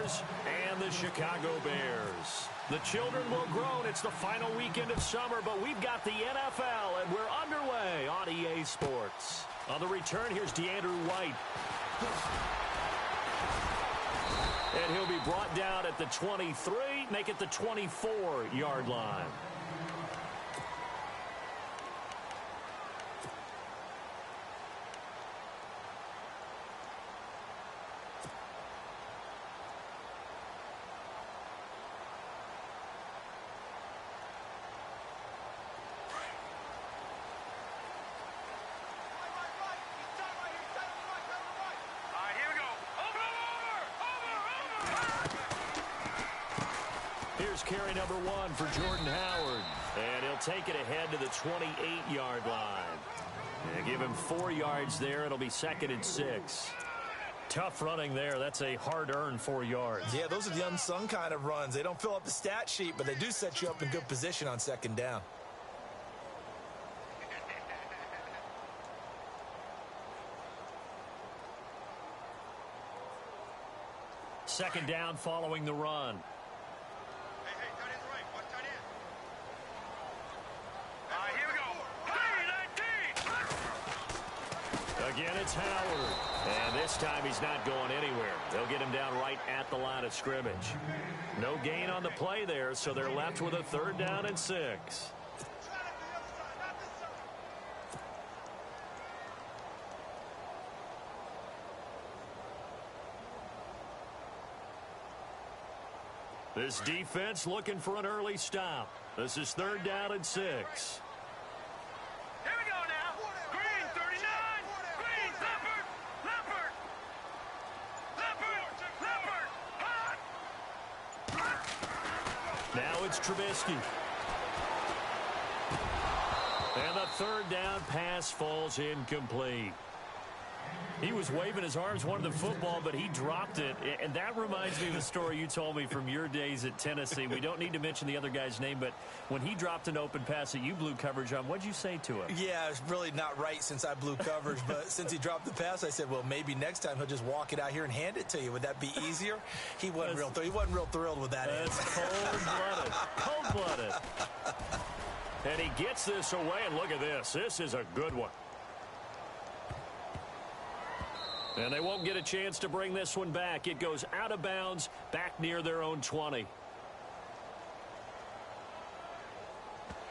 Packers and the Chicago Bears. The children will groan. It's the final weekend of summer, but we've got the NFL, and we're underway on EA Sports. On the return, here's DeAndre White. And he'll be brought down at the 23, make it the 24-yard line. Carry number 1 for Jordan Howard. And he'll take it ahead to the 28-yard line. And give him 4 yards there. It'll be 2nd and 6. Tough running there. That's a hard-earned 4 yards. Yeah, those are the unsung kind of runs. They don't fill up the stat sheet, but they do set you up in good position on 2nd down. Second down following the run. Again, it's Howard. And this time he's not going anywhere. They'll get him down right at the line of scrimmage. No gain on the play there, so they're left with a 3rd down and 6. This defense looking for an early stop. This is 3rd down and 6. Now it's Trubisky. And the 3rd down pass falls incomplete. He was waving his arms, wanted the football, but he dropped it. And that reminds me of the story you told me from your days at Tennessee. We don't need to mention the other guy's name, but when he dropped an open pass that you blew coverage on, what'd you say to him? Yeah, it's really not right since I blew coverage, but since he dropped the pass, I said, well, maybe next time he'll just walk it out here and hand it to you. Would that be easier? He wasn't real thrilled with that. That's cold-blooded. And he gets this away, and look at this. This is a good one. And they won't get a chance to bring this one back. It goes out of bounds, back near their own 20.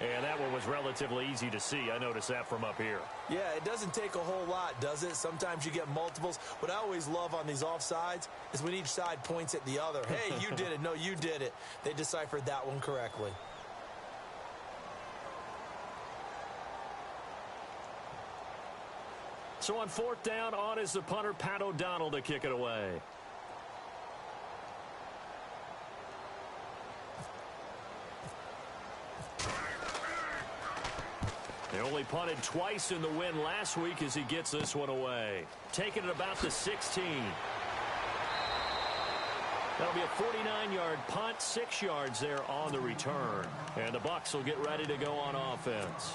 And that one was relatively easy to see. I noticed that from up here. Yeah, it doesn't take a whole lot, does it? Sometimes you get multiples. What I always love on these offsides is when each side points at the other. Hey, you did it. No, you did it. They deciphered that one correctly. So on 4th down, on is the punter, Pat O'Donnell, to kick it away. They only punted twice in the win last week as he gets this one away. Taking it about the 16. That'll be a 49-yard punt, 6 yards there on the return. And the Bucs will get ready to go on offense.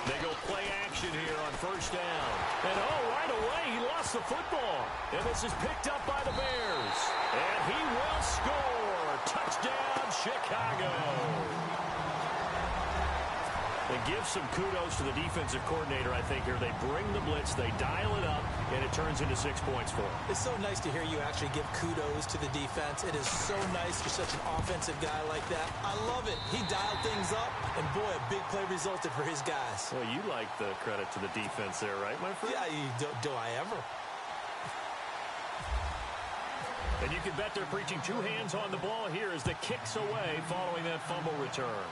They go play action here on 1st down. And right away, he lost the football. And this is picked up by the Bears. And he will score. Touchdown, Chicago. And give some kudos to the defensive coordinator, I think, here. They bring the blitz, they dial it up, and it turns into 6 points for them. It's so nice to hear you actually give kudos to the defense. It is so nice for such an offensive guy like that. I love it. He dialed things up, and boy, a big play resulted for his guys. Well, you like the credit to the defense there, right, my friend? Yeah, do I ever? And you can bet they're preaching 2 hands on the ball here as the kick's away following that fumble return.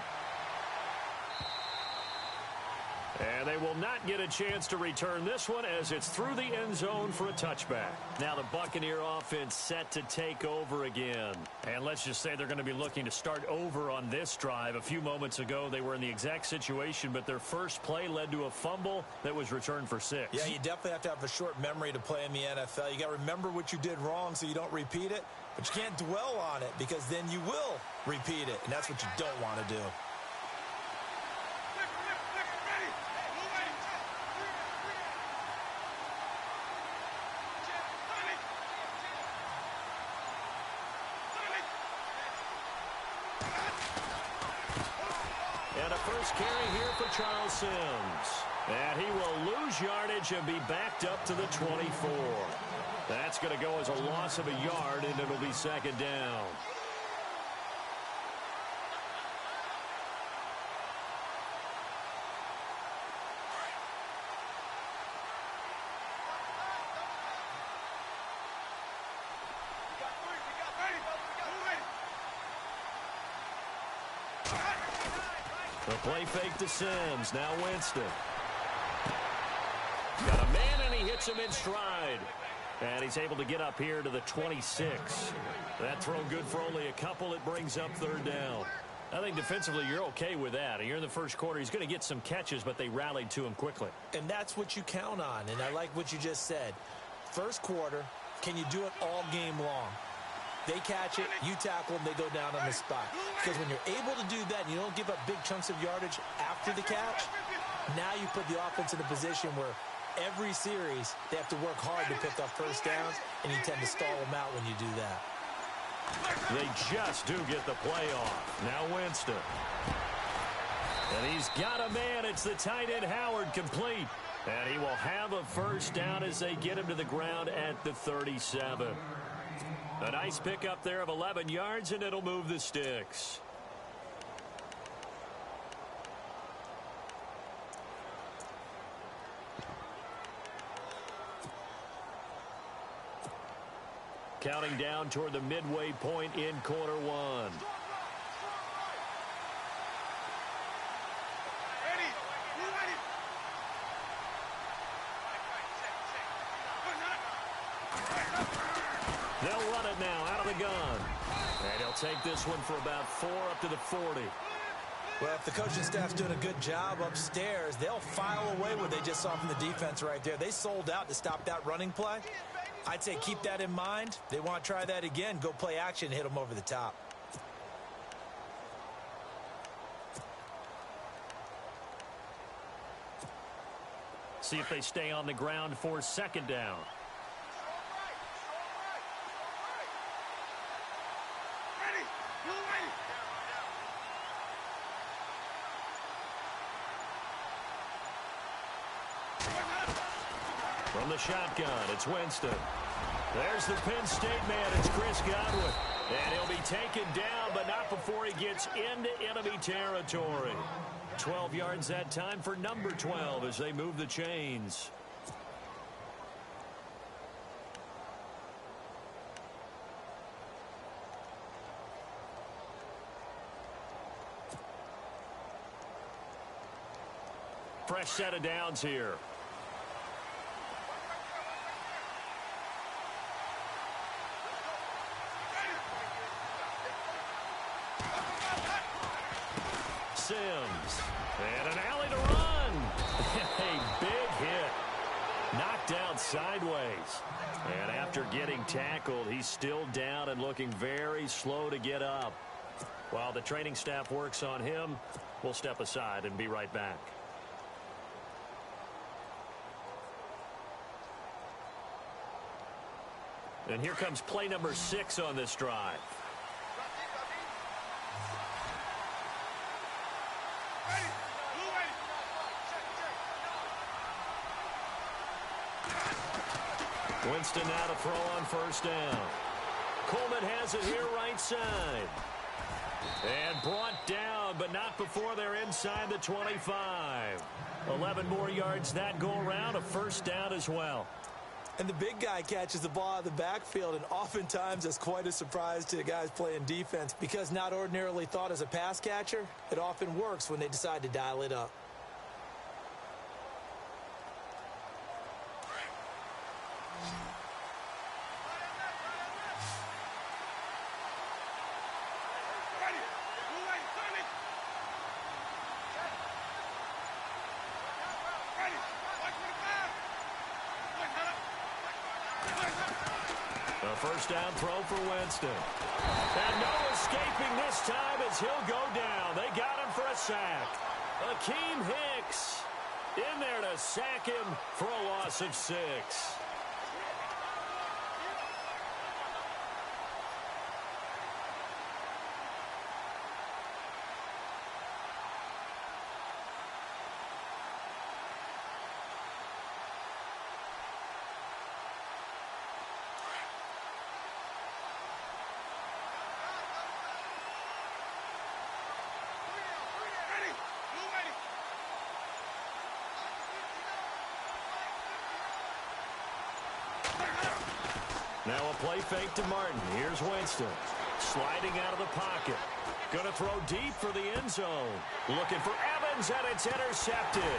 And they will not get a chance to return this one as it's through the end zone for a touchback. Now the Buccaneer offense set to take over again. And let's just say they're going to be looking to start over on this drive. A few moments ago, they were in the exact situation, but their first play led to a fumble that was returned for 6. Yeah, you definitely have to have a short memory to play in the NFL. You got to remember what you did wrong so you don't repeat it, but you can't dwell on it because then you will repeat it, and that's what you don't want to do. And a first carry here for Charles Sims. And he will lose yardage and be backed up to the 24. That's going to go as a loss of a yard, and it'll be second down. The play fake to Sims. Now Winston. Got a man, and he hits him in stride. And he's able to get up here to the 26. That throw good for only a couple. It brings up third down. I think defensively you're okay with that. You're in the first quarter. He's going to get some catches, but they rallied to him quickly. And that's what you count on. And I like what you just said. First quarter, can you do it all game long? They catch it, you tackle them, they go down on the spot. Because when you're able to do that and you don't give up big chunks of yardage after the catch, now you put the offense in a position where every series they have to work hard to pick up first downs, and you tend to stall them out when you do that. They just do get the play off. Now Winston. And he's got a man. It's the tight end Howard, complete. And he will have a first down as they get him to the ground at the 37. A nice pickup there of 11 yards, and it'll move the sticks. Counting down toward the midway point in quarter one. They'll run it now out of the gun. And he'll take this one for about 4 up to the 40. Well, if the coaching staff's doing a good job upstairs, they'll file away what they just saw from the defense right there. They sold out to stop that running play. I'd say keep that in mind. They want to try that again. Go play action, hit them over the top. See if they stay on the ground for second down. From the shotgun, it's Winston. There's the Penn State man. It's Chris Godwin. And he'll be taken down, but not before he gets into enemy territory. 12 yards that time for number 12 as they move the chains. Fresh set of downs here. Sims. And an alley to run. A big hit. Knocked down sideways. And after getting tackled, he's still down and looking very slow to get up. While the training staff works on him, we'll step aside and be right back. And here comes play number 6 on this drive. Winston now to throw on first down. Coleman has it here right side. And brought down, but not before they're inside the 25. 11 more yards that go around, a first down as well. And the big guy catches the ball out of the backfield, and oftentimes that's quite a surprise to the guys playing defense because not ordinarily thought as a pass catcher, it often works when they decide to dial it up. first down throw for Winston. And no escaping this time as he'll go down. They got him for a sack. Akeem Hicks in there to sack him for a loss of 6. Now a play fake to Martin. Here's Winston. Sliding out of the pocket. Going to throw deep for the end zone. Looking for Evans, and it's intercepted.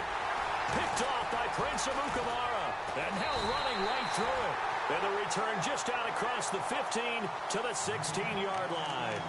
Picked off by Prince Amukamara. And now running right through it. And the return just out across the 15 to the 16-yard line.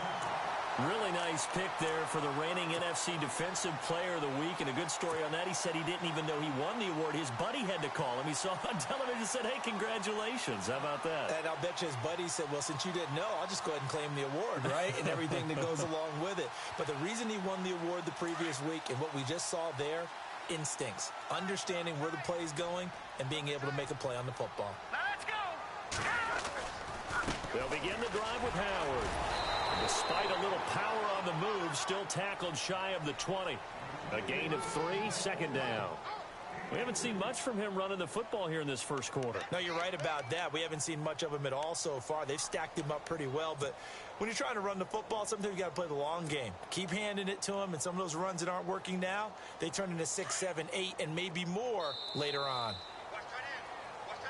Really nice pick there for the reigning NFC Defensive Player of the Week. And a good story on that. He said he didn't even know he won the award. His buddy had to call him. He saw him on television and said, hey, congratulations. How about that? And I'll bet you his buddy said, well, since you didn't know, I'll just go ahead and claim the award, right? And everything that goes along with it. But the reason he won the award the previous week and what we just saw there, instincts, understanding where the play is going and being able to make a play on the football. Now let's go. They'll begin the drive with Howard. Despite a little power on the move, still tackled shy of the 20. A gain of 3, second down. We haven't seen much from him running the football here in this first quarter. No, you're right about that. We haven't seen much of him at all so far. They've stacked him up pretty well, but when you're trying to run the football, sometimes you got to play the long game. Keep handing it to him, and some of those runs that aren't working now, they turn into 6, 7, 8, and maybe more later on.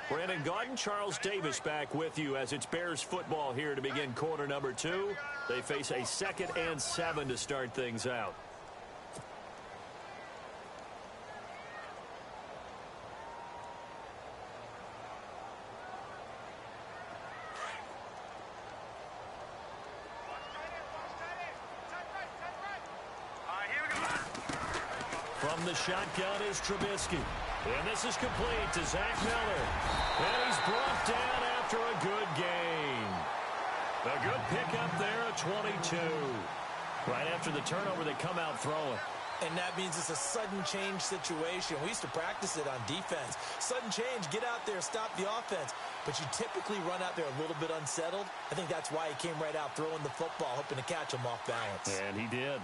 Brandon Gaudin, Charles Davis back with you as it's Bears football here to begin quarter number 2. They face a 2nd and 7 to start things out. From the shotgun is Trubisky. And this is complete to Zach Miller. And he's brought down after a good gain. A good pickup there at 22. Right after the turnover, they come out throwing. And that means it's a sudden change situation. We used to practice it on defense. Sudden change, get out there, stop the offense. But you typically run out there a little bit unsettled. I think that's why he came right out throwing the football, hoping to catch him off balance. And he did.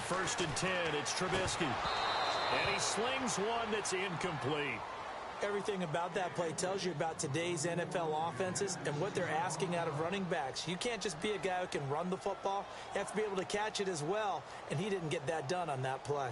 First and 10, it's Trubisky. And he slings one that's incomplete. Everything about that play tells you about today's NFL offenses and what they're asking out of running backs. You can't just be a guy who can run the football. You have to be able to catch it as well, and he didn't get that done on that play.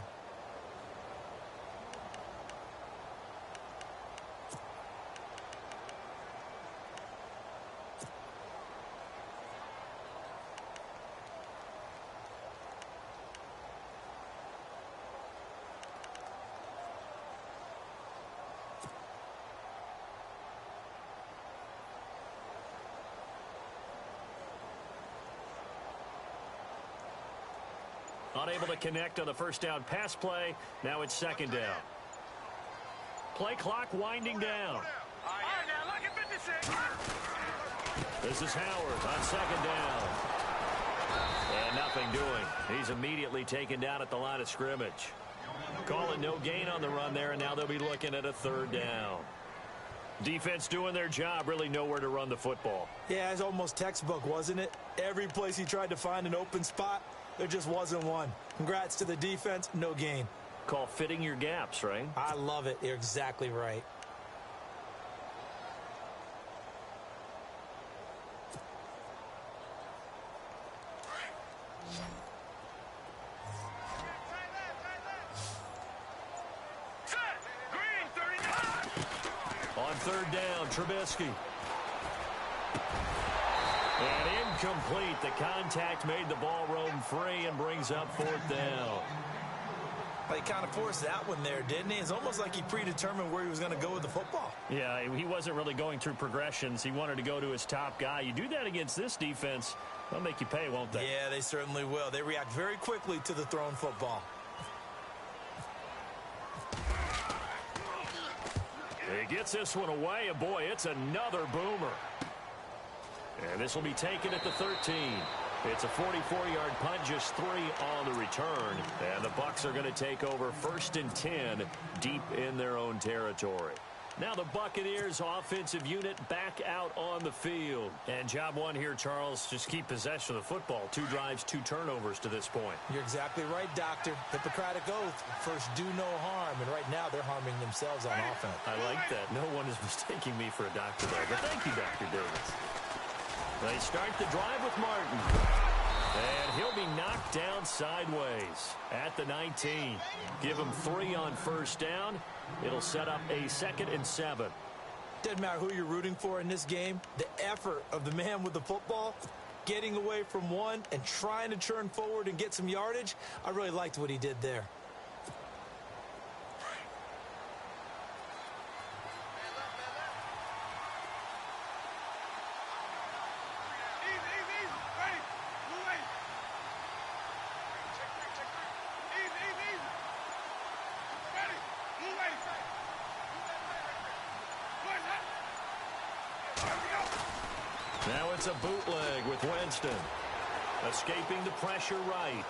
Unable to connect on the first down pass play. Now it's second down. Play clock winding down. All right, now look at 56. This is Howard on second down. And nothing doing. He's immediately taken down at the line of scrimmage. Calling no gain on the run there, and now they'll be looking at a third down. Defense doing their job, really nowhere to run the football. Yeah, it's almost textbook, wasn't it? Every place he tried to find an open spot, there just wasn't one. Congrats to the defense, no gain. Call fitting your gaps, right? I love it. You're exactly right. On third down, Trubisky. And incomplete. The contact made the ball roam free and brings up fourth down. Well, he kind of forced that one there, didn't he? It's almost like he predetermined where he was going to go with the football. Yeah, he wasn't really going through progressions. He wanted to go to his top guy. You do that against this defense, they'll make you pay, won't they? Yeah, they certainly will. They react very quickly to the thrown football. He gets this one away, and boy, it's another boomer. And this will be taken at the 13. It's a 44-yard punt, just 3 on the return. And the Bucs are going to take over 1st and 10 deep in their own territory. Now the Buccaneers offensive unit back out on the field. And job one here, Charles, just keep possession of the football. 2 drives, 2 turnovers to this point. You're exactly right, Doctor. Hippocratic oath. First, do no harm. And right now, they're harming themselves on offense. I like that. No one is mistaking me for a doctor there. But thank you, Dr. Davis. They start the drive with Martin. And he'll be knocked down sideways at the 19. Give him 3 on 1st down. It'll set up a 2nd and 7. Doesn't matter who you're rooting for in this game. The effort of the man with the football, getting away from one and trying to turn forward and get some yardage, I really liked what he did there. Now it's a bootleg with Winston. Escaping the pressure right.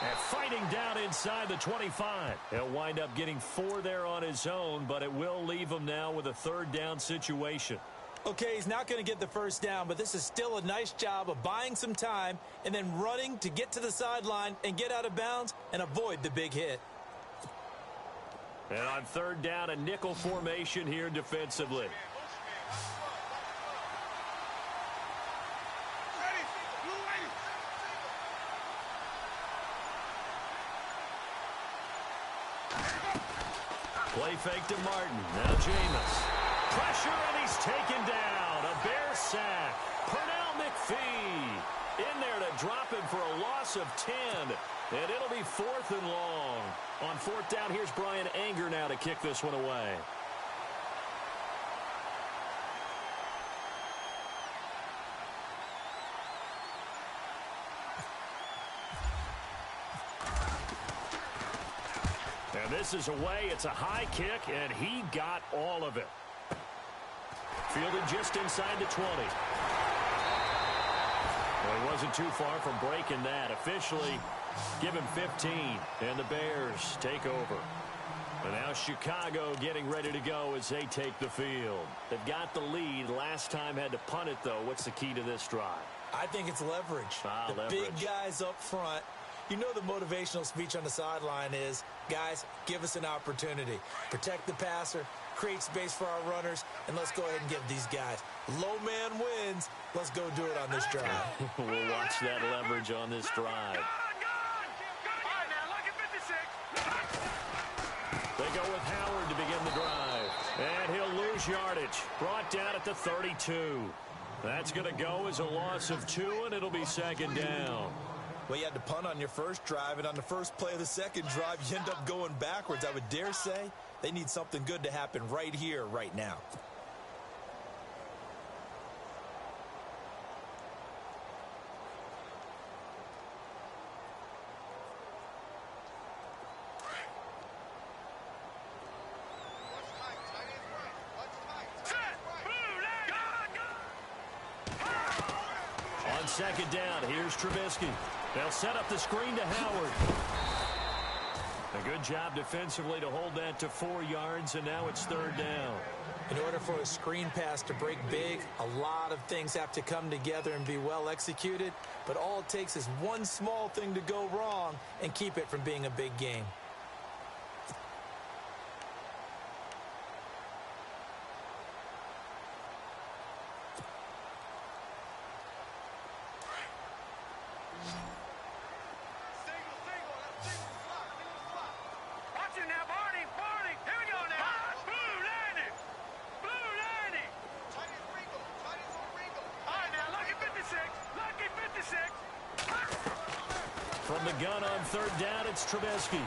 And fighting down inside the 25. He'll wind up getting 4 there on his own, but it will leave him now with a 3rd down situation. Okay, he's not going to get the 1st down, but this is still a nice job of buying some time and then running to get to the sideline and get out of bounds and avoid the big hit. And on 3rd down, a nickel formation here defensively. Play fake to Martin. Now Jameis. Pressure, and he's taken down. A Bear sack. Pernell McPhee in there to drop him for a loss of 10. And it'll be 4th and long. On 4th down, here's Brian Anger now to kick this one away. And this is away. It's a high kick, and he got all of it. Fielded just inside the 20. Well, he wasn't too far from breaking that. Officially, give him 15, and the Bears take over. And now Chicago getting ready to go as they take the field. They've got the lead. Last time had to punt it, though. What's the key to this drive? I think it's leverage. The leverage. Big guys up front. You know the motivational speech on the sideline is, guys, give us an opportunity. Protect the passer, create space for our runners, and let's go ahead and give these guys. Low man wins. Let's go do it on this drive. We'll watch that leverage on this drive. They go with Howard to begin the drive. And he'll lose yardage. Brought down at the 32. That's going to go as a loss of 2, and it'll be 2nd down. Well, you had to punt on your first drive, and on the first play of the second drive, you end up going backwards. I would dare say they need something good to happen right here, right now. On 2nd down, here's Trubisky. They'll set up the screen to Howard. A good job defensively to hold that to 4 yards, and now it's 3rd down. In order for a screen pass to break big, a lot of things have to come together and be well executed, but all it takes is one small thing to go wrong and keep it from being a big game. From the gun on third down, it's Trubisky.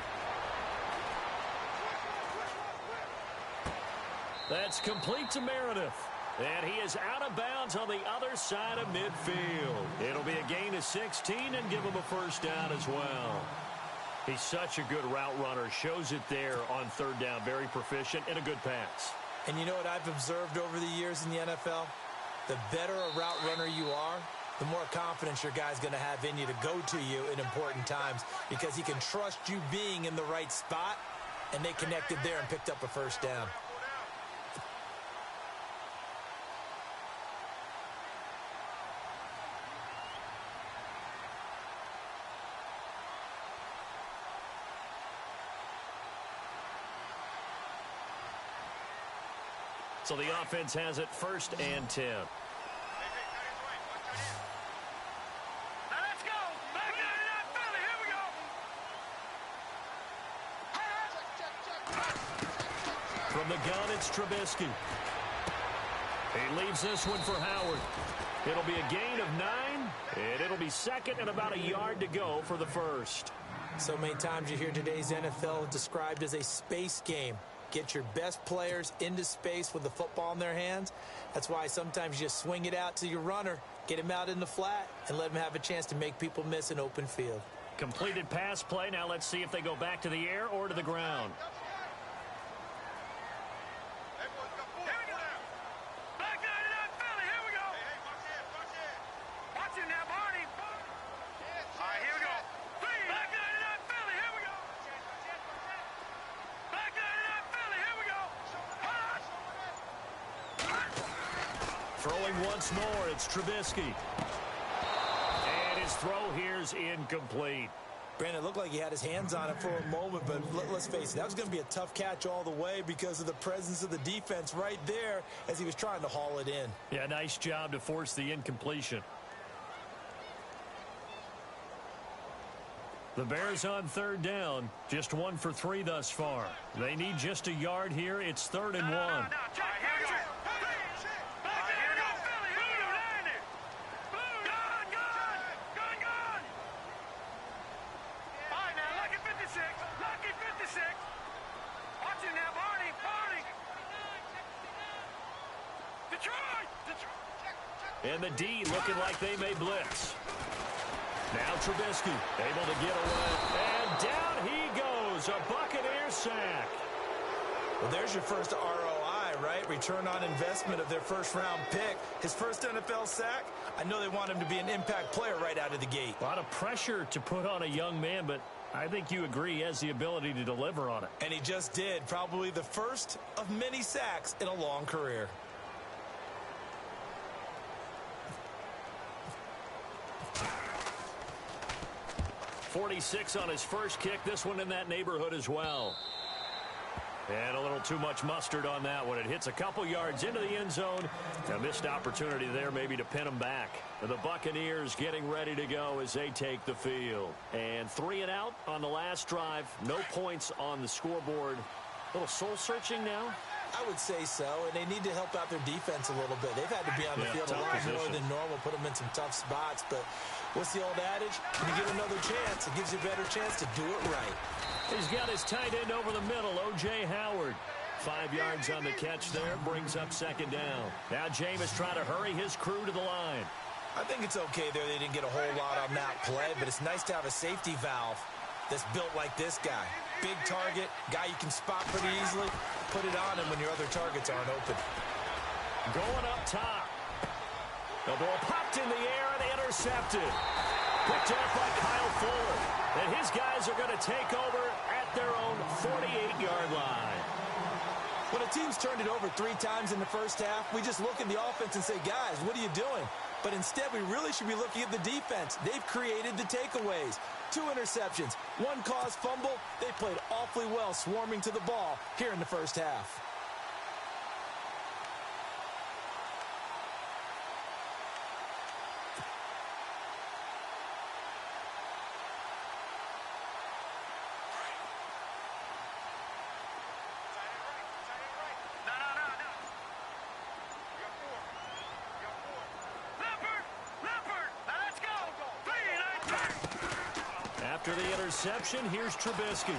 That's complete to Meredith. And he is out of bounds on the other side of midfield. It'll be a gain of 16 and give him a first down as well. He's such a good route runner. Shows it there on third down. Very proficient and a good pass. And you know what I've observed over the years in the NFL? The better a route runner you are, the more confidence your guy's going to have in you to go to you in important times because he can trust you being in the right spot, and they connected there and picked up a first down. So the offense has it 1st and 10. Now let's go. Back in that Philly. Here we go. From the gun, it's Trubisky. He leaves this one for Howard. It'll be a gain of 9, and it'll be 2nd and about a yard to go for the first. So many times you hear today's NFL described as a space game. Get your best players into space with the football in their hands. That's why sometimes you just swing it out to your runner, get him out in the flat, and let him have a chance to make people miss an open field. Completed pass play. Now let's see if they go back to the air or to the ground. Back in that Philly. Here we go. Watch it now, Barney. All right, here we go. Back in that Philly. Here we go. Back in that Philly. Here we go. Throwing once more, it's Trubisky. And his throw here's incomplete. Brandon, it looked like he had his hands on it for a moment, but let's face it, that was going to be a tough catch all the way because of the presence of the defense right there as he was trying to haul it in. Yeah, nice job to force the incompletion. The Bears on third down, just 1 for 3 thus far. They need just a yard here. It's 3rd and 1. Now, check. Here we go. Back in that Philly. Here we go. Landed. Gun. All right, now, lucky 56. Lucky 56. Watch it now, Barney. Detroit. And the D looking like they may blitz. Now Trubisky able to get away. And down he goes. A Buccaneer sack. Well, there's your first ROI, right? Return on investment of their first-round pick. His first NFL sack. I know they want him to be an impact player right out of the gate. A lot of pressure to put on a young man, but I think you agree he has the ability to deliver on it. And he just did. Probably the first of many sacks in a long career. .46 on his first kick. This one in that neighborhood as well. And a little too much mustard on that one. It hits a couple yards into the end zone. A missed opportunity there maybe to pin him back. The Buccaneers getting ready to go as they take the field. And 3 and out on the last drive. No points on the scoreboard. A little soul-searching now. I would say so, and they need to help out their defense a little bit. They've had to be on the field a lot more than normal, put them in some tough spots. But what's the old adage? When you get another chance, it gives you a better chance to do it right. He's got his tight end over the middle, O.J. Howard. 5 yards on the catch there, brings up 2nd down. Now Jameis trying to hurry his crew to the line. I think it's okay there. They didn't get a whole lot on that play, but it's nice to have a safety valve that's built like this guy. Big target, guy you can spot pretty easily. Put it on him when your other targets aren't open. Going up top. The ball popped in the air and intercepted. Picked up by Kyle Fuller. And his guys are going to take over at their own 48-yard line. When a team's turned it over 3 times in the first half, we just look at the offense and say, guys, what are you doing? But instead, we really should be looking at the defense. They've created the takeaways. 2 interceptions, 1 caused fumble. They played awfully well swarming to the ball here in the first half. After the interception, here's Trubisky.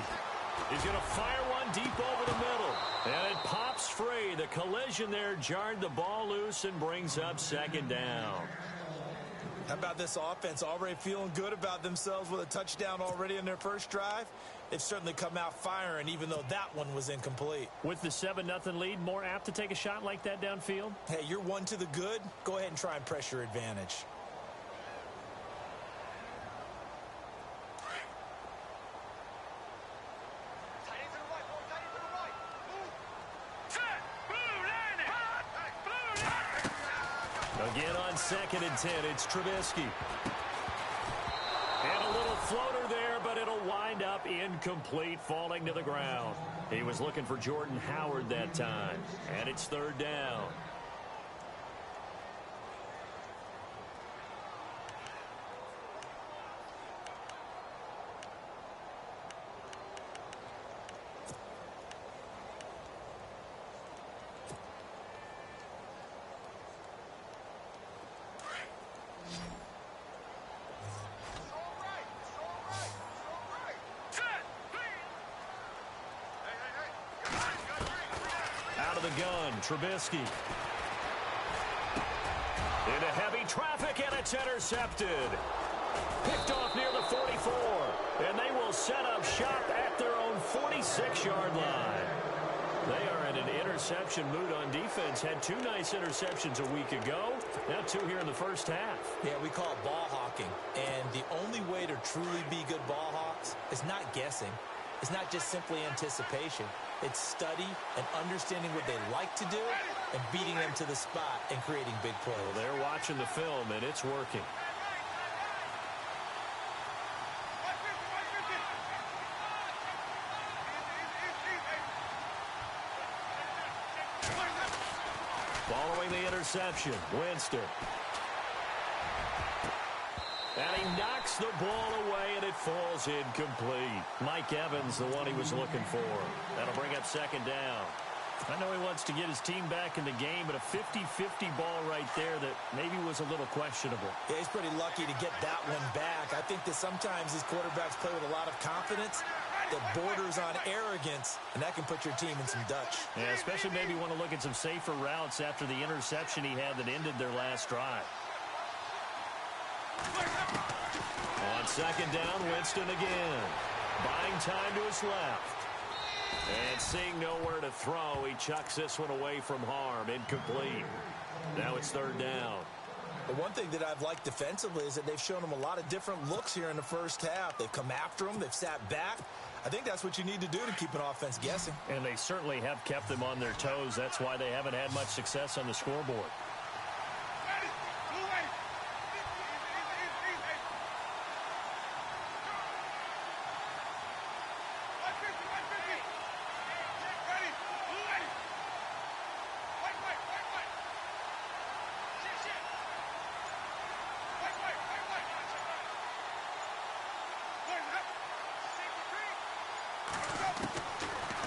He's going to fire one deep over the middle. And it pops free. The collision there jarred the ball loose and brings up second down. How about this offense already feeling good about themselves with a touchdown already in their first drive? They've certainly come out firing, even though that one was incomplete. With the 7-0 lead, more apt to take a shot like that downfield? Hey, you're one to the good. Go ahead and try and press your advantage. Again on 2nd and 10, it's Trubisky. And a little floater there, but it'll wind up incomplete, falling to the ground. He was looking for Jordan Howard that time, and it's 3rd down. The gun, Trubisky. Into heavy traffic, and it's intercepted. Picked off near the 44, and they will set up shop at their own 46-yard line. They are in an interception mood on defense. Had 2 nice interceptions a week ago. Now 2 here in the first half. Yeah, we call it ball hawking. And the only way to truly be good ball hawks is not guessing. It's not just simply anticipation. It's study and understanding what they like to do and beating them to the spot and creating big plays. Well, they're watching the film, and it's working. Following the interception, Winston. And he knocks the ball away, and it falls incomplete. Mike Evans, the one he was looking for. That'll bring up 2nd down. I know he wants to get his team back in the game, but a 50-50 ball right there that maybe was a little questionable. Yeah, he's pretty lucky to get that one back. I think that sometimes these quarterbacks play with a lot of confidence that borders on arrogance, and that can put your team in some Dutch. Yeah, especially maybe want to look at some safer routes after the interception he had that ended their last drive. On 2nd down, Winston again. Buying time to his left. And seeing nowhere to throw, he chucks this one away from harm. Incomplete. Now it's 3rd down. The one thing that I've liked defensively is that they've shown him a lot of different looks here in the first half. They've come after him. They've sat back. I think that's what you need to do to keep an offense guessing. And they certainly have kept them on their toes. That's why they haven't had much success on the scoreboard.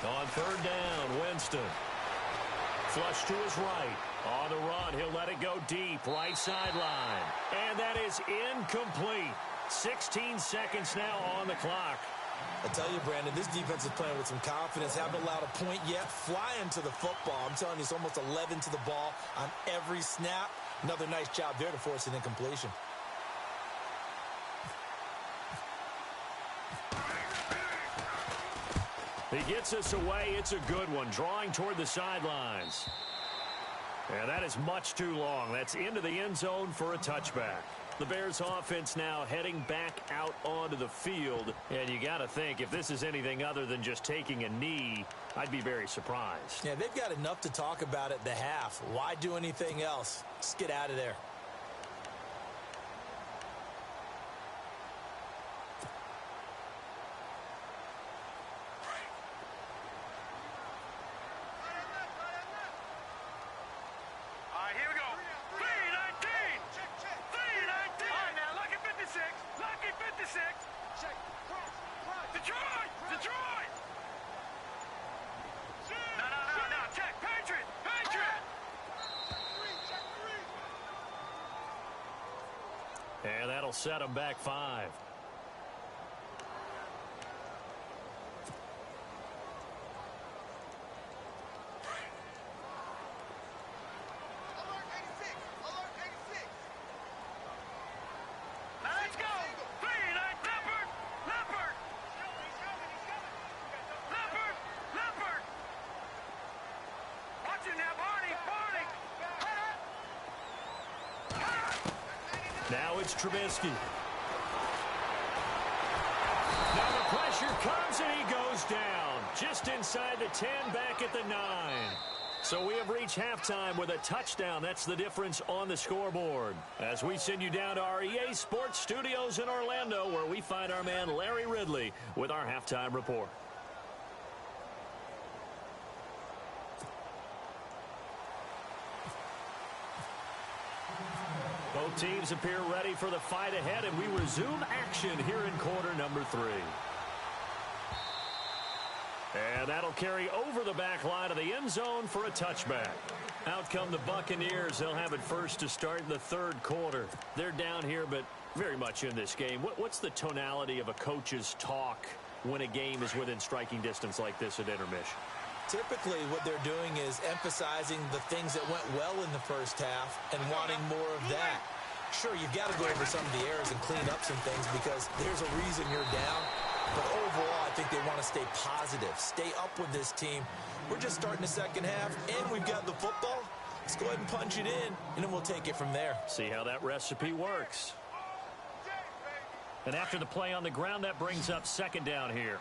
On 3rd down, Winston. Flush to his right. On the run, he'll let it go deep, right sideline. And that is incomplete. 16 seconds now on the clock. I tell you, Brandon, this defense is playing with some confidence. Haven't allowed a point yet. Flying to the football. I'm telling you, it's almost 11 to the ball on every snap. Another nice job there to force an incompletion. He gets us away. It's a good one. Drawing toward the sidelines. And that is much too long. That's into the end zone for a touchback. The Bears offense now heading back out onto the field. And you got to think, if this is anything other than just taking a knee, I'd be very surprised. Yeah, they've got enough to talk about at the half. Why do anything else? Just get out of there. And that'll set them back 5. Now it's Trubisky. Now the pressure comes and he goes down. Just inside the 10, back at the 9. So we have reached halftime with a touchdown. That's the difference on the scoreboard. As we send you down to our EA Sports Studios in Orlando, where we find our man Larry Ridley with our halftime report. Both teams appear ready for the fight ahead, and we resume action here in quarter number 3. And that'll carry over the back line of the end zone for a touchback. Out come the Buccaneers. They'll have it first to start in the third quarter. They're down here, but very much in this game. What's the tonality of a coach's talk when a game is within striking distance like this at intermission? Typically, what they're doing is emphasizing the things that went well in the first half and wanting more of that. Sure, you've got to go over some of the errors and clean up some things because there's a reason you're down. But overall, I think they want to stay positive, stay up with this team. We're just starting the second half, and we've got the football. Let's go ahead and punch it in, and then we'll take it from there. See how that recipe works. And after the play on the ground, that brings up second down here.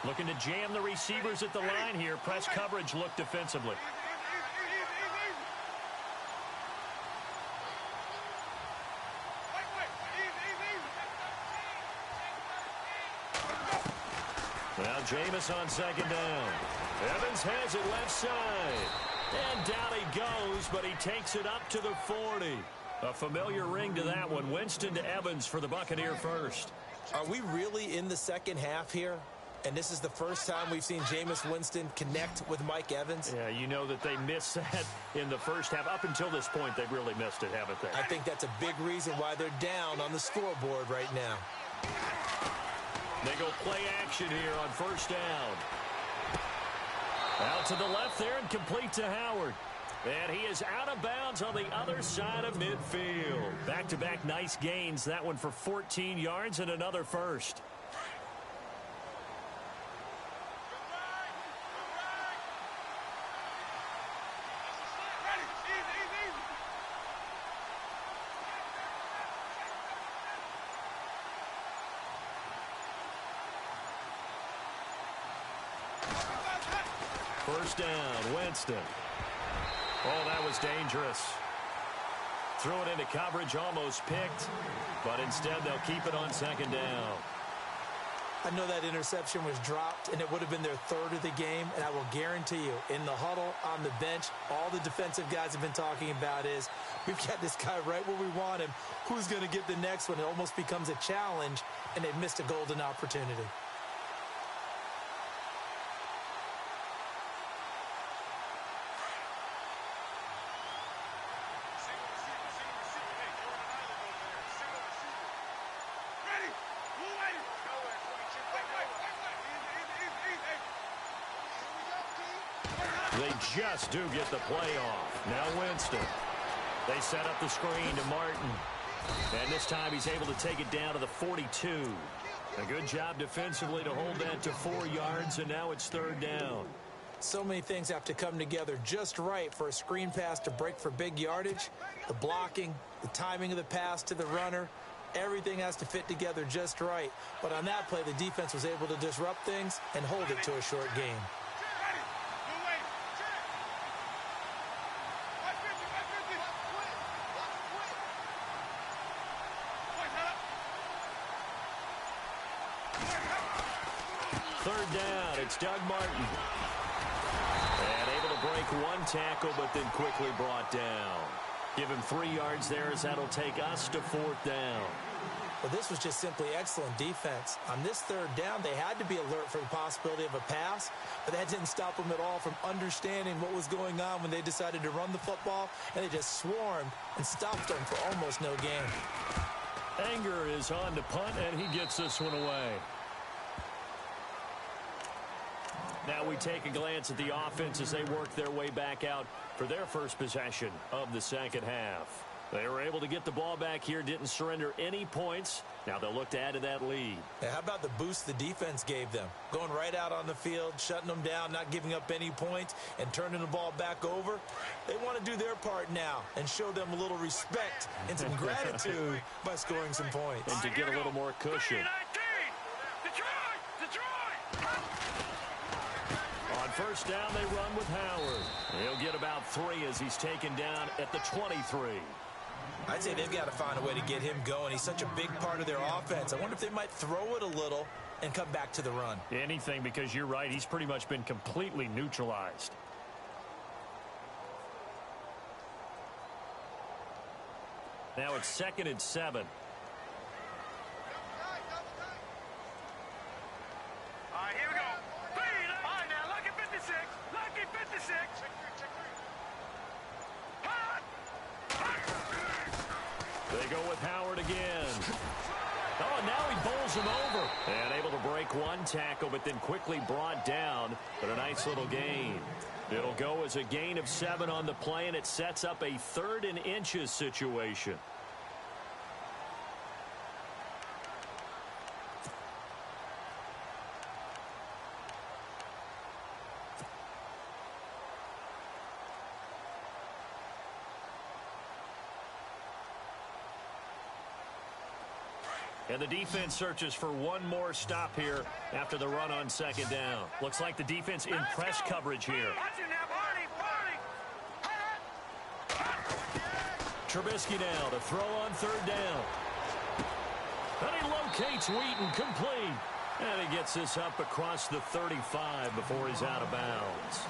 Looking to jam the receivers at the line here. Press coverage look defensively. Now Jameis on second down. Evans has it left side. And down he goes, but he takes it up to the 40. A familiar ring to that one. Winston to Evans for the Buccaneer first. Are we really in the second half here? And this is the first time we've seen Jameis Winston connect with Mike Evans? Yeah, you know that they missed that in the first half. Up until this point, they've really missed it, haven't they? I think that's a big reason why they're down on the scoreboard right now. They go play action here on first down. Out to the left there and complete to Howard. And he is out of bounds on the other side of midfield. Back-to-back nice gains. That one for 14 yards and another first. First down, Winston. Oh, that was dangerous. Threw it into coverage, almost picked, but instead they'll keep it on second down. I know that interception was dropped, and it would have been their third of the game, and I will guarantee you, in the huddle, on the bench, all the defensive guys have been talking about is, we've got this guy right where we want him. Who's going to get the next one? It almost becomes a challenge, and they've missed a golden opportunity. They just do get the play off. Now Winston. They set up the screen to Martin. And this time he's able to take it down to the 42. A good job defensively to hold that to 4 yards, and now it's third down. So many things have to come together just right for a screen pass to break for big yardage. The blocking, the timing of the pass to the runner, everything has to fit together just right. But on that play, the defense was able to disrupt things and hold it to a short game. Third down, it's Doug Martin. And able to break one tackle, but then quickly brought down. Give him 3 yards there as that'll take us to fourth down. Well, this was just simply excellent defense. On this third down, they had to be alert for the possibility of a pass, but that didn't stop them at all from understanding what was going on when they decided to run the football, and they just swarmed and stopped them for almost no gain. Anger is on to punt, and he gets this one away. Now we take a glance at the offense as they work their way back out for their first possession of the second half. They were able to get the ball back here, didn't surrender any points. Now they'll look to add to that lead. Hey, how about the boost the defense gave them? Going right out on the field, shutting them down, not giving up any points, and turning the ball back over. They want to do their part now and show them a little respect and some gratitude by scoring some points. And to get a little more cushion. On first down, they run with Howard. He'll get about 3 as he's taken down at the 23. I'd say they've got to find a way to get him going. He's such a big part of their offense. I wonder if they might throw it a little and come back to the run. Anything, because you're right. He's pretty much been completely neutralized. Now it's 2nd and 7. All right, here we go. All right, now, lucky 56. Lucky 56. They go with Howard again. Oh, and now he bowls him over. And able to break one tackle, but then quickly brought down. But a nice little gain. It'll go as a gain of 7 on the play, and it sets up a 3rd and inches situation. And the defense searches for one more stop here after the run on 2nd down. Looks like the defense in press coverage here. Trubisky now to throw on 3rd down. And he locates Wheaton, complete. And he gets this up across the 35 before he's out of bounds.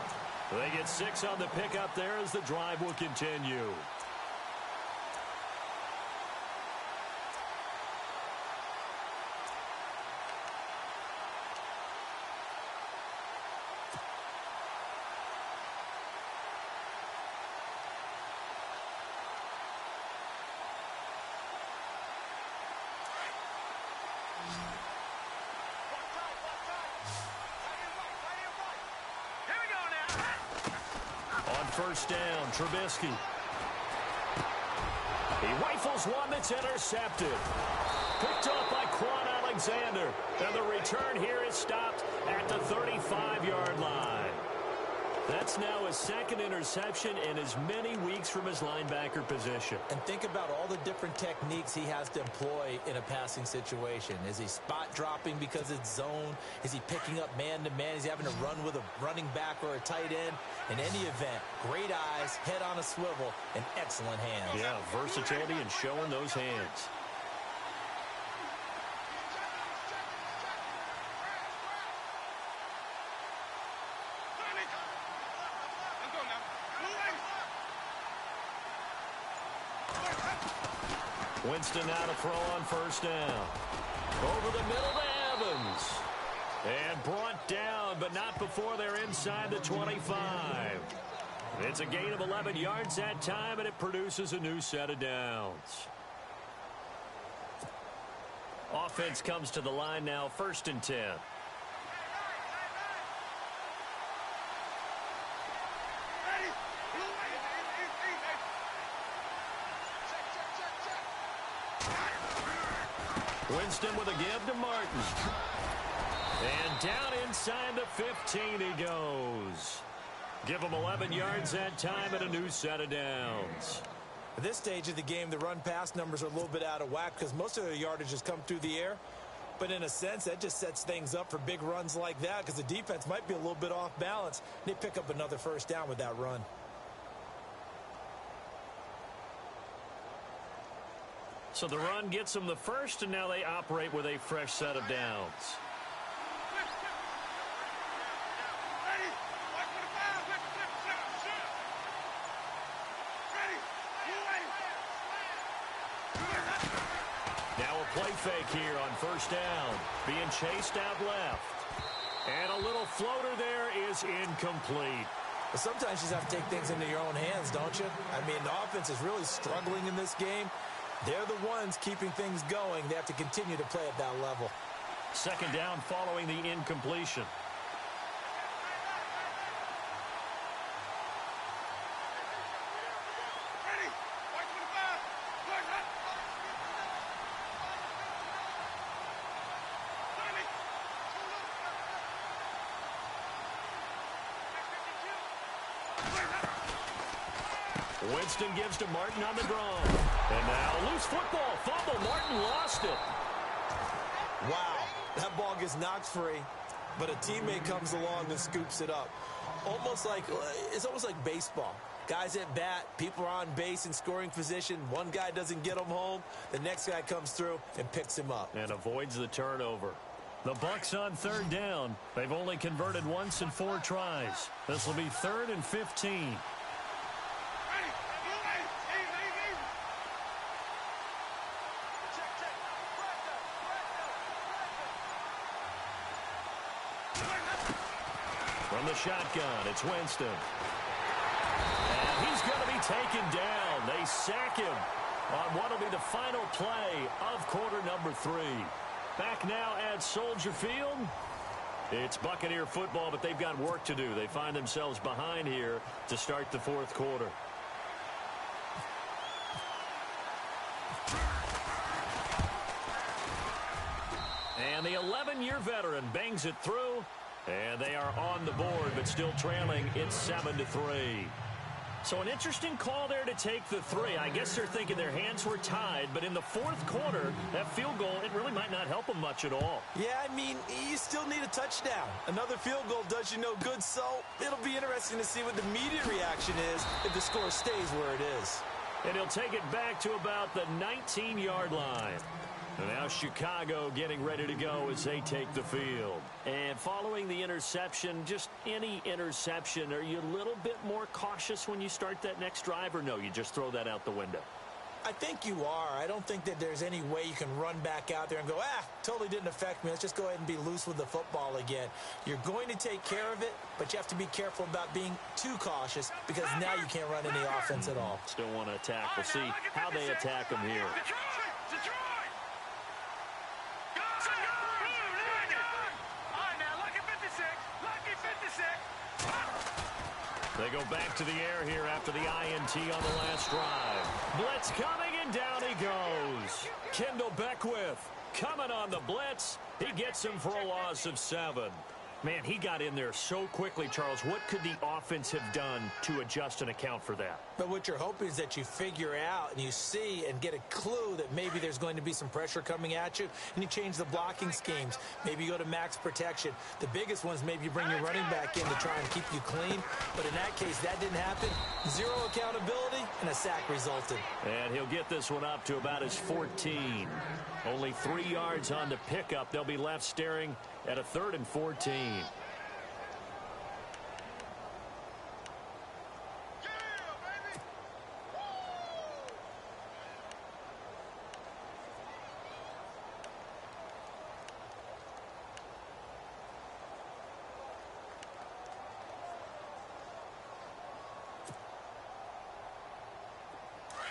They get 6 on the pickup there as the drive will continue. First down, Trubisky. He rifles one that's intercepted. Picked up by Quan Alexander. And the return here is stopped at the 35-yard line. That's now his 2nd interception in as many weeks from his linebacker position. And think about all the different techniques he has to employ in a passing situation. Is he spot dropping because it's zone? Is he picking up man-to-man? Is he having to run with a running back or a tight end? In any event, great eyes, head on a swivel, and excellent hands. Yeah, versatility and showing those hands. Winston now to throw on first down. Over the middle to Evans. And brought down, but not before they're inside the 25. It's a gain of 11 yards that time, and it produces a new set of downs. Offense comes to the line now, 1st and 10. Winston with a give to Martin. And down inside the 15 he goes. Give him 11 yards that time and a new set of downs. At this stage of the game, the run-pass numbers are a little bit out of whack because most of their yardage has come through the air. But in a sense, that just sets things up for big runs like that because the defense might be a little bit off balance. They pick up another first down with that run. So the run gets them the first, and now they operate with a fresh set of downs. Now a play fake here on first down. Being chased out left. And a little floater there is incomplete. But sometimes you just have to take things into your own hands, don't you? I mean, the offense is really struggling in this game. They're the ones keeping things going. They have to continue to play at that level. 2nd down following the incompletion. Winston gives to Martin on the draw. And now loose football. Fumble. Martin lost it. Wow, that ball gets knocked free, but a teammate comes along and scoops it up. It's almost like baseball. Guys at bat, people are on base in scoring position. One guy doesn't get him home. The next guy comes through and picks him up. And avoids the turnover. The Bucs on third down. They've only converted once in 4 tries. This will be 3rd and 15. From the shotgun, it's Winston. And he's going to be taken down. They sack him on what will be the final play of quarter number 3. Back now at Soldier Field. It's Buccaneer football, but they've got work to do. They find themselves behind here to start the 4th quarter. And the 11-year veteran bangs it through. And they are on the board, but still trailing. It's 7-3. So an interesting call there to take the 3. I guess they're thinking their hands were tied, but in the 4th quarter, that field goal, it really might not help them much at all. Yeah, I mean, you still need a touchdown. Another field goal does you no good, so it'll be interesting to see what the media reaction is if the score stays where it is. And he'll take it back to about the 19-yard line. And now Chicago getting ready to go as they take the field. And following the interception, just any interception, are you a little bit more cautious when you start that next drive, or no, you just throw that out the window? I think you are. I don't think that there's any way you can run back out there and go, totally didn't affect me. Let's just go ahead and be loose with the football again. You're going to take care of it, but you have to be careful about being too cautious because now you can't run any offense at all. Still want to attack. We'll see how they attack them here. They go back to the air here after the INT on the last drive. Blitz coming, and down he goes. Kendall Beckwith coming on the blitz. He gets him for a loss of 7. Man, he got in there so quickly, Charles. What could the offense have done to adjust and account for that? But what you're hoping is that you figure out and you see and get a clue that maybe there's going to be some pressure coming at you, and you change the blocking schemes. Maybe you go to max protection. The biggest ones, maybe you bring your running back in to try and keep you clean. But in that case, that didn't happen. 0 accountability, and a sack resulted. And he'll get this one up to about his 14. Only 3 yards on the pickup. They'll be left staring at a 3rd and 14.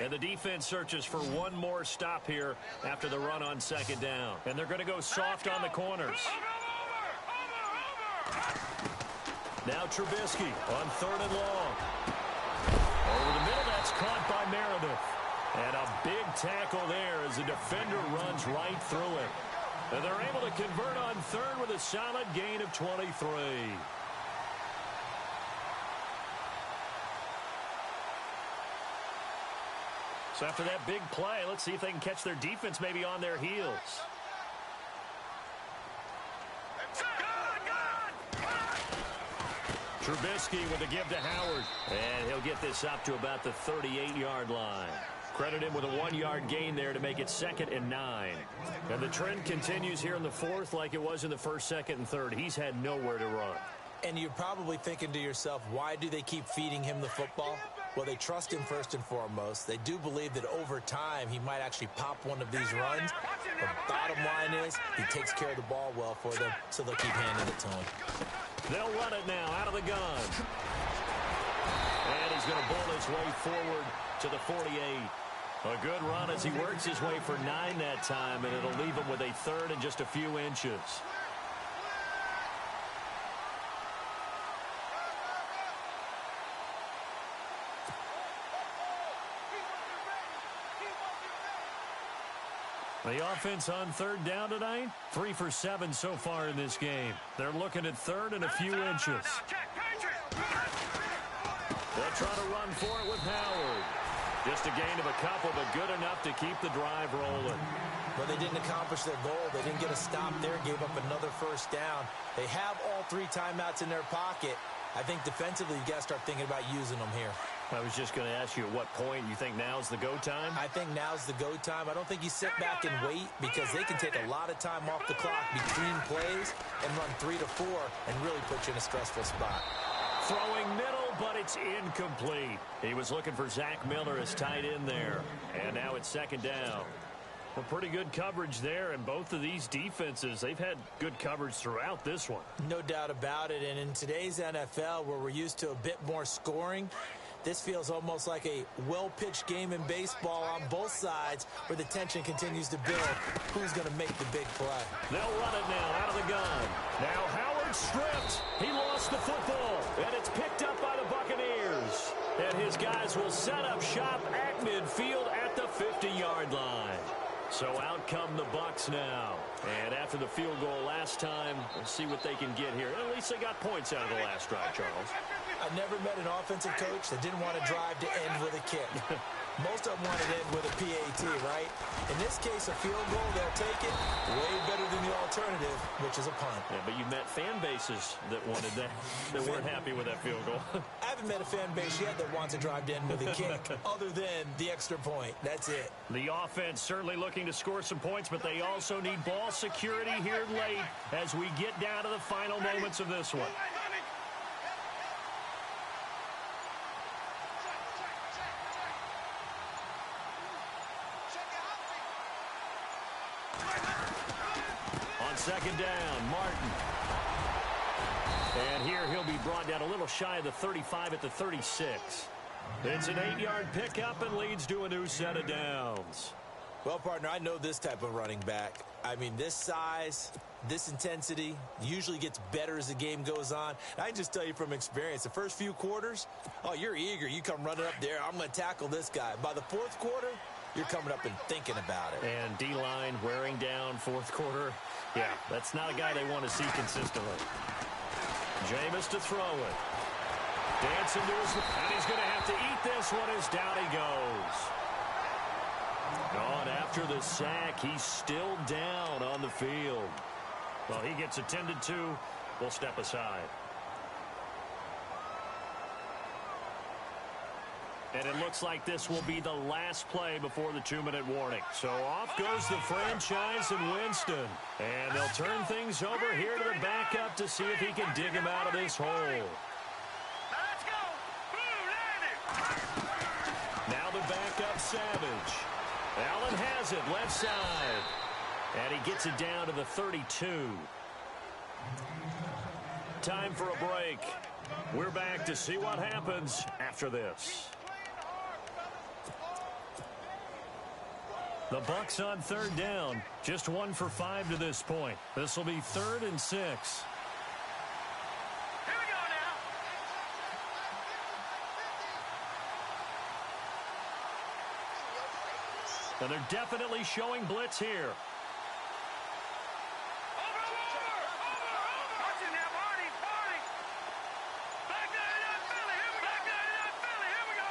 And the defense searches for one more stop here after the run on 2nd down. And they're going to go soft on the corners. Now Trubisky on 3rd and long. Over the middle, that's caught by Meredith. And a big tackle there as the defender runs right through it. And they're able to convert on 3rd with a solid gain of 23. So after that big play, let's see if they can catch their defense maybe on their heels. Trubisky with a give to Howard. And he'll get this up to about the 38-yard line. Credit him with a 1-yard gain there to make it 2nd and 9. And the trend continues here in the 4th like it was in the 1st, 2nd, and 3rd. He's had nowhere to run. And you're probably thinking to yourself, why do they keep feeding him the football? Well, they trust him first and foremost. They do believe that over time he might actually pop one of these runs. The bottom line is he takes care of the ball well for them, so they'll keep handing it to him. They'll run it now out of the gun. And he's going to bowl his way forward to the 48. A good run as he works his way for 9 that time, and it'll leave him with a 3rd and just a few inches. The offense on 3rd down tonight, 3 for 7 so far in this game. They're looking at 3rd and a few inches. The They'll try to run for it with Howard. Just a gain of a couple, but good enough to keep the drive rolling. But they didn't accomplish their goal. They didn't get a stop there, gave up another first down. They have all 3 timeouts in their pocket. I think defensively, you got to start thinking about using them here. I was just going to ask you at what point you think now's the go time? I think now's the go time. I don't think you sit back and wait because they can take a lot of time off the clock between plays and run 3 to 4 and really put you in a stressful spot. Throwing middle, but it's incomplete. He was looking for Zach Miller as tight end there. And now it's second down. Well, pretty good coverage there, and both of these defenses, they've had good coverage throughout this one. No doubt about it, and in today's NFL, where we're used to a bit more scoring, this feels almost like a well-pitched game in baseball on both sides where the tension continues to build. Who's going to make the big play? They'll run it now out of the gun. Now Howard stripped. He lost the football, and it's picked up by the Buccaneers. And his guys will set up shop at midfield at the 50-yard line. So out come the Bucs now. And after the field goal last time, we'll see what they can get here. At least they got points out of the last drive, Charles. I've never met an offensive coach that didn't want to drive to end with a kick. Most of them want to end with a PAT, right? In this case, a field goal, they'll take it way better than the alternative, which is a punt. Yeah, but you met fan bases that wanted that, that weren't happy with that field goal. I haven't met a fan base yet that wants to drive to end with a kick other than the extra point. That's it. The offense certainly looking to score some points, but they also need ball security here late as we get down to the final moments of this one. On second down, Martin. And here he'll be brought down a little shy of the 35 at the 36. It's an 8-yard pickup and leads to a new set of downs. Well, partner, I know this type of running back. I mean, this size, this intensity usually gets better as the game goes on. And I can just tell you from experience, the first few quarters, oh, you're eager. You come running up there. I'm going to tackle this guy. By the fourth quarter, you're coming up and thinking about it. And D-line wearing down fourth quarter. Yeah, that's not a guy they want to see consistently. Jameis to throw it. Dancing to his, and he's going to have to eat this one as down he goes. And after the sack, he's still down on the field. Well, he gets attended to. We'll step aside. And it looks like this will be the last play before the 2-minute warning. So off goes the franchise and Winston. And they'll turn things over here to the backup to see if he can dig him out of this hole. Let's go. Now the backup, Savage. Allen has it, left side. And he gets it down to the 32. Time for a break. We're back to see what happens after this. The Bucs on third down. Just 1 for 5 to this point. This will be 3rd and 6. Here we go now. And they're definitely showing blitz here. Over. Watch it now, Barney. Back there in that Philly. Here we go.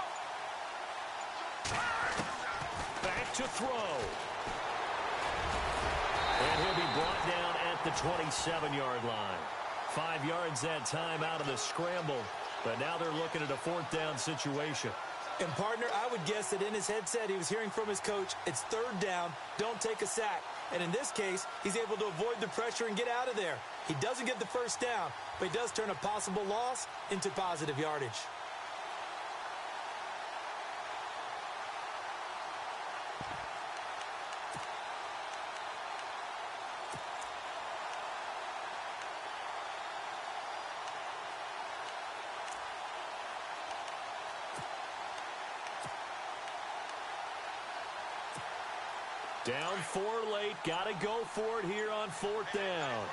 Back to throw. And he'll be brought down at the 27-yard line. 5 yards that time out of the scramble. But now they're looking at a 4th down situation. And, partner, I would guess that in his headset he was hearing from his coach, it's 3rd down, don't take a sack. And in this case, he's able to avoid the pressure and get out of there. He doesn't get the first down, but he does turn a possible loss into positive yardage. Down 4 late. Got to go for it here on 4th down.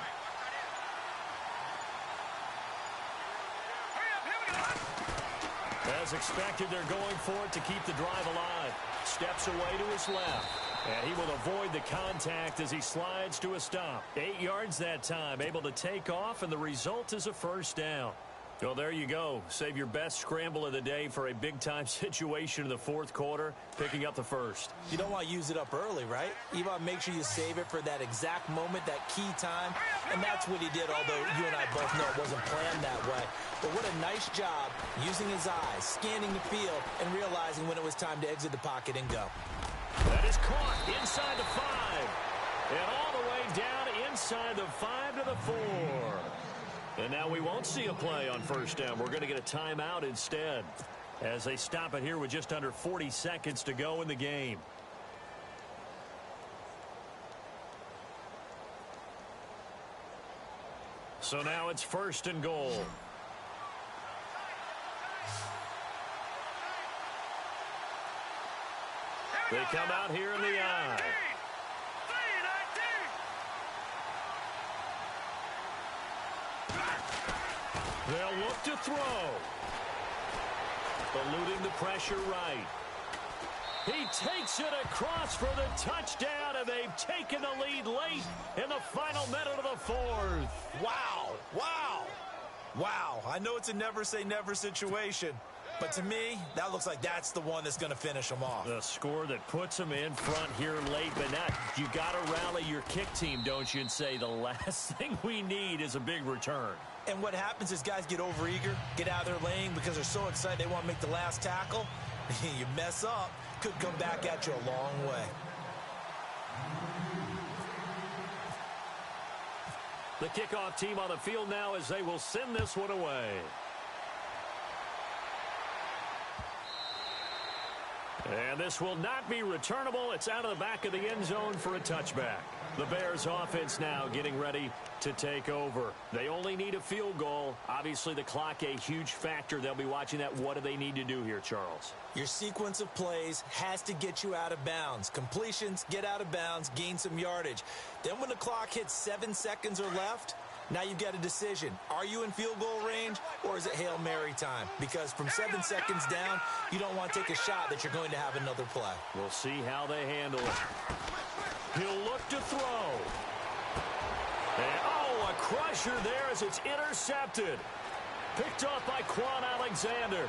As expected, they're going for it to keep the drive alive. Steps away to his left. And he will avoid the contact as he slides to a stop. 8 yards that time. Able to take off, and the result is a 1st down. Well, there you go. Save your best scramble of the day for a big-time situation in the fourth quarter, picking up the first. You don't want to use it up early, right? You want to make sure you save it for that exact moment, that key time. And that's what he did, although you and I both know it wasn't planned that way. But what a nice job using his eyes, scanning the field, and realizing when it was time to exit the pocket and go. That is caught inside the 5. And all the way down inside the 5 to the 4. And now we won't see a play on first down. We're going to get a timeout instead as they stop it here with just under 40 seconds to go in the game. So now it's first and goal. They come out here in the I. They'll look to throw. Eluding the pressure right. He takes it across for the touchdown, and they've taken the lead late in the final minute of the fourth. Wow. Wow. Wow. I know it's a never-say-never situation, but to me, that looks like that's the one that's going to finish them off. The score that puts them in front here late, but not. You got to rally your kick team, don't you, and say the last thing we need is a big return. And what happens is guys get overeager, get out of their lane because they're so excited they want to make the last tackle. You mess up, could come back at you a long way. The kickoff team on the field now as they will send this one away. And this will not be returnable. It's out of the back of the end zone for a touchback. The Bears offense now getting ready to take over. They only need a field goal. Obviously, the clock a huge factor. They'll be watching that. What do they need to do here, Charles? Your sequence of plays has to get you out of bounds. Completions, get out of bounds, gain some yardage. Then when the clock hits 7 seconds or left, now you've got a decision. Are you in field goal range or is it Hail Mary time? Because from 7 seconds down, you don't want to take a shot that you're going to have another play. We'll see how they handle it. He'll look to throw. And, a crusher there as it's intercepted. Picked off by Quan Alexander.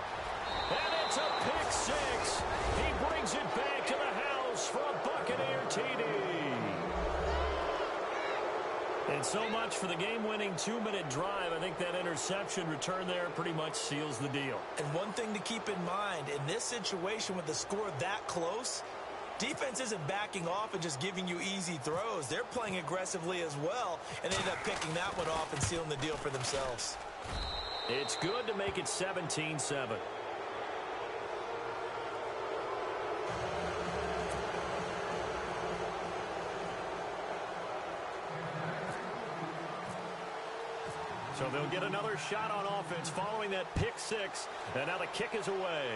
And it's a pick six. He brings it back to the house for a Buccaneer TD. And so much for the game-winning 2-minute drive. I think that interception return there pretty much seals the deal. And one thing to keep in mind, in this situation with the score that close, defense isn't backing off and just giving you easy throws. They're playing aggressively as well, and they end up picking that one off and sealing the deal for themselves. It's good to make it 17-7. So they'll get another shot on offense following that pick six, and now the kick is away.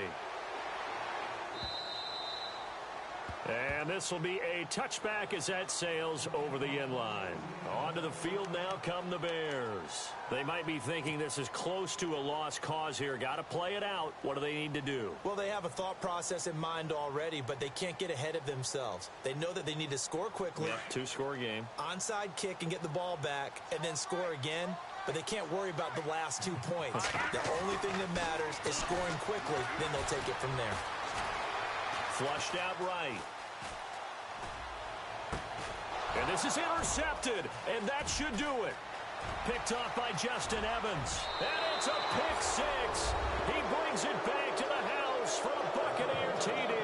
And this will be a touchback as that sails over the end line. Onto the field now come the Bears. They might be thinking this is close to a lost cause here. Got to play it out. What do they need to do? Well, they have a thought process in mind already, but they can't get ahead of themselves. They know that they need to score quickly. Yep, two-score game. Onside kick and get the ball back and then score again. But they can't worry about the last 2 points. The only thing that matters is scoring quickly. Then they'll take it from there. Flushed out right. And this is intercepted, and that should do it. Picked off by Justin Evans. And it's a pick six. He brings it back to the house for a Buccaneer TD.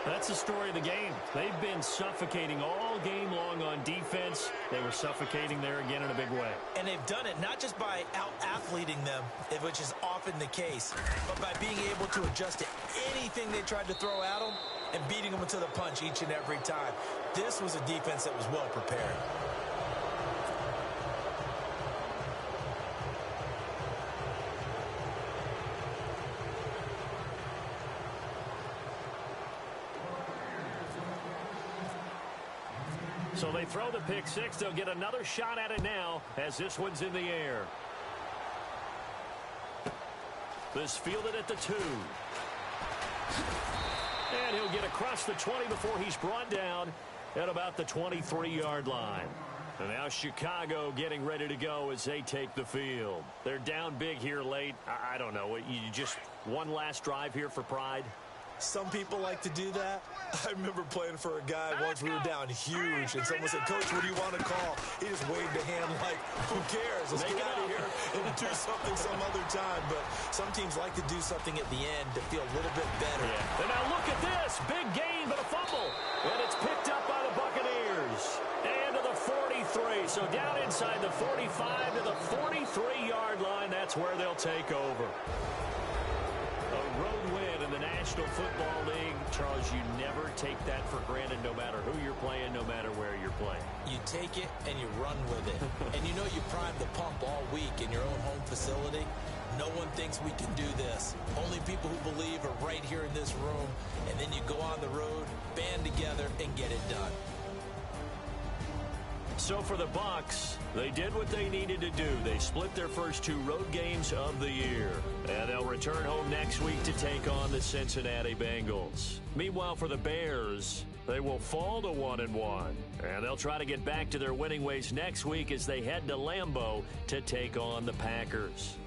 That's the story of the game. They've been suffocating all game long on defense. They were suffocating there again in a big way. And they've done it not just by out-athleting them, which is often the case, but by being able to adjust to anything they tried to throw at them and beating them to the punch each and every time. This was a defense that was well prepared. So they throw the pick six. They'll get another shot at it now as this one's in the air. This fielded at the 2. And he'll get across the 20 before he's brought down at about the 23-yard line. And now Chicago getting ready to go as they take the field. They're down big here late. I don't know. You just one last drive here for pride? Some people like to do that. I remember playing for a guy once. We were down huge, and someone said, "Coach, what do you want to call?" He just waved a hand like, "Who cares? Let's get out of here and do something some other time." But some teams like to do something at the end to feel a little bit better. Yeah. And now look at this. Big gain, but a fumble. And it's picked up by the Buccaneers. And to the 43. So down inside the 45 to the 43-yard line. That's where they'll take over. A road win in the National Football League. Charles, you never take that for granted no matter who you're playing, no matter where you're playing. You take it and you run with it. And you know you primed the pump all week in your own home facility. No one thinks we can do this. Only people who believe are right here in this room. And then you go on the road, band together, and get it done. So for the Bucs, they did what they needed to do. They split their first 2 road games of the year. And they'll return home next week to take on the Cincinnati Bengals. Meanwhile, for the Bears, they will fall to 1-1. And they'll try to get back to their winning ways next week as they head to Lambeau to take on the Packers.